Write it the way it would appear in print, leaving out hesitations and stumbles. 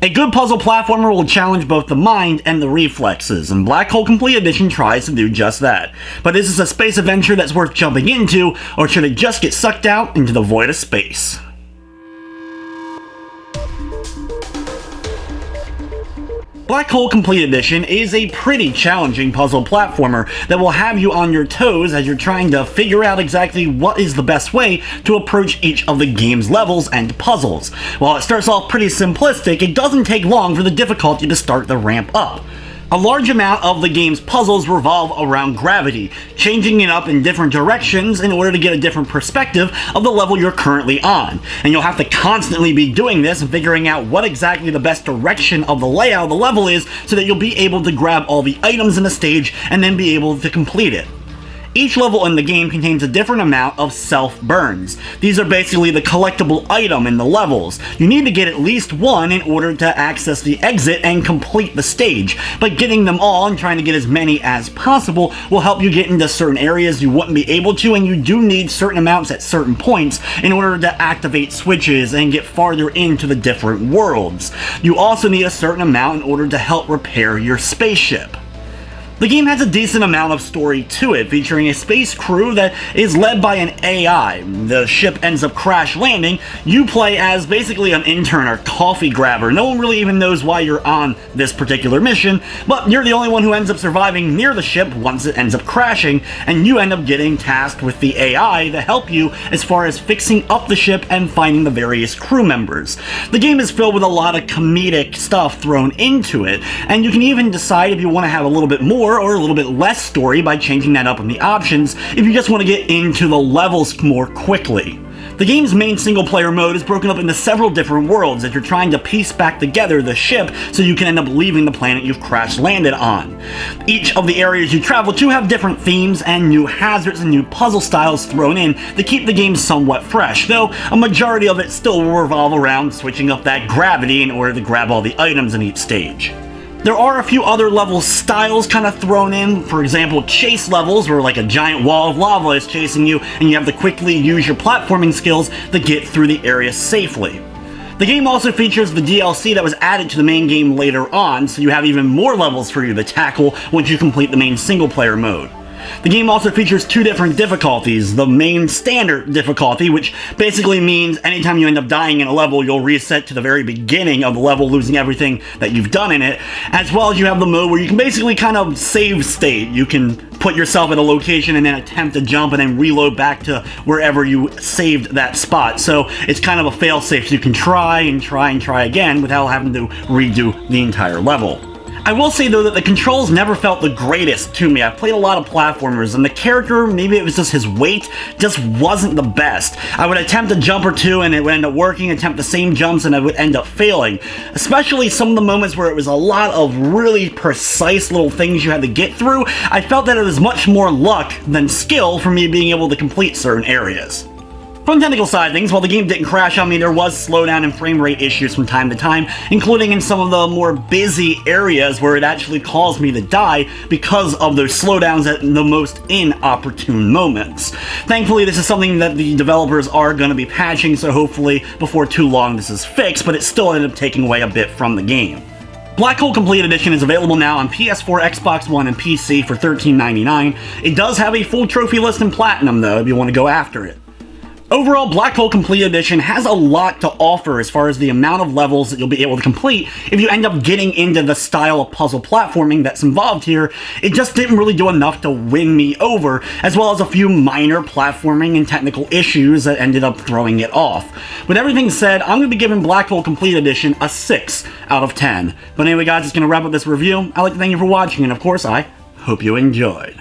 A good puzzle platformer will challenge both the mind and the reflexes, and Blackhole Complete Edition tries to do just that. But is this a space adventure that's worth jumping into, or should it just get sucked out into the void of space? Blackhole Complete Edition is a pretty challenging puzzle platformer that will have you on your toes as you're trying to figure out exactly what is the best way to approach each of the game's levels and puzzles. While it starts off pretty simplistic, it doesn't take long for the difficulty to start to ramp up. A large amount of the game's puzzles revolve around gravity, changing it up in different directions in order to get a different perspective of the level you're currently on. And you'll have to constantly be doing this and figuring out what exactly the best direction of the layout of the level is so that you'll be able to grab all the items in the stage and then be able to complete it. Each level in the game contains a different amount of self-burns. These are basically the collectible item in the levels. You need to get at least one in order to access the exit and complete the stage, but getting them all and trying to get as many as possible will help you get into certain areas you wouldn't be able to, and you do need certain amounts at certain points in order to activate switches and get farther into the different worlds. You also need a certain amount in order to help repair your spaceship. The game has a decent amount of story to it, featuring a space crew that is led by an AI. The ship ends up crash landing. You play as basically an intern or coffee grabber. No one really even knows why you're on this particular mission, but you're the only one who ends up surviving near the ship once it ends up crashing, and you end up getting tasked with the AI to help you as far as fixing up the ship and finding the various crew members. The game is filled with a lot of comedic stuff thrown into it, and you can even decide if you want to have a little bit more or a little bit less story by changing that up in the options if you just want to get into the levels more quickly. The game's main single-player mode is broken up into several different worlds as you're trying to piece back together the ship so you can end up leaving the planet you've crash-landed on. Each of the areas you travel to have different themes and new hazards and new puzzle styles thrown in to keep the game somewhat fresh, though a majority of it still will revolve around switching up that gravity in order to grab all the items in each stage. There are a few other level styles kind of thrown in, for example chase levels where like a giant wall of lava is chasing you and you have to quickly use your platforming skills to get through the area safely. The game also features the DLC that was added to the main game later on, so you have even more levels for you to tackle once you complete the main single player mode. The game also features two different difficulties. The main standard difficulty, which basically means anytime you end up dying in a level, you'll reset to the very beginning of the level, losing everything that you've done in it, as well as you have the mode where you can basically kind of save state. You can put yourself at a location and then attempt to jump and then reload back to wherever you saved that spot. So it's kind of a fail-safe, so you can try and try again without having to redo the entire level. I will say though that the controls never felt the greatest to me. I've played a lot of platformers and the character, maybe it was just his weight, just wasn't the best. I would attempt a jump or two and it would end up working, attempt the same jumps and I would end up failing. Especially some of the moments where it was a lot of really precise little things you had to get through. I felt that it was much more luck than skill for me being able to complete certain areas. From the technical side of things, while the game didn't crash on me, there was slowdown and frame rate issues from time to time, including in some of the more busy areas where it actually caused me to die because of those slowdowns at the most inopportune moments. Thankfully, this is something that the developers are going to be patching, so hopefully before too long this is fixed, but it still ended up taking away a bit from the game. Blackhole Complete Edition is available now on PS4, Xbox One, and PC for $13.99. It does have a full trophy list in Platinum though, if you want to go after it. Overall, Blackhole Complete Edition has a lot to offer as far as the amount of levels that you'll be able to complete if you end up getting into the style of puzzle platforming that's involved here. It just didn't really do enough to win me over, as well as a few minor platforming and technical issues that ended up throwing it off. With everything said, I'm going to be giving Blackhole Complete Edition a 6 out of 10. But anyway guys, it's going to wrap up this review. I'd like to thank you for watching, and of course I hope you enjoyed.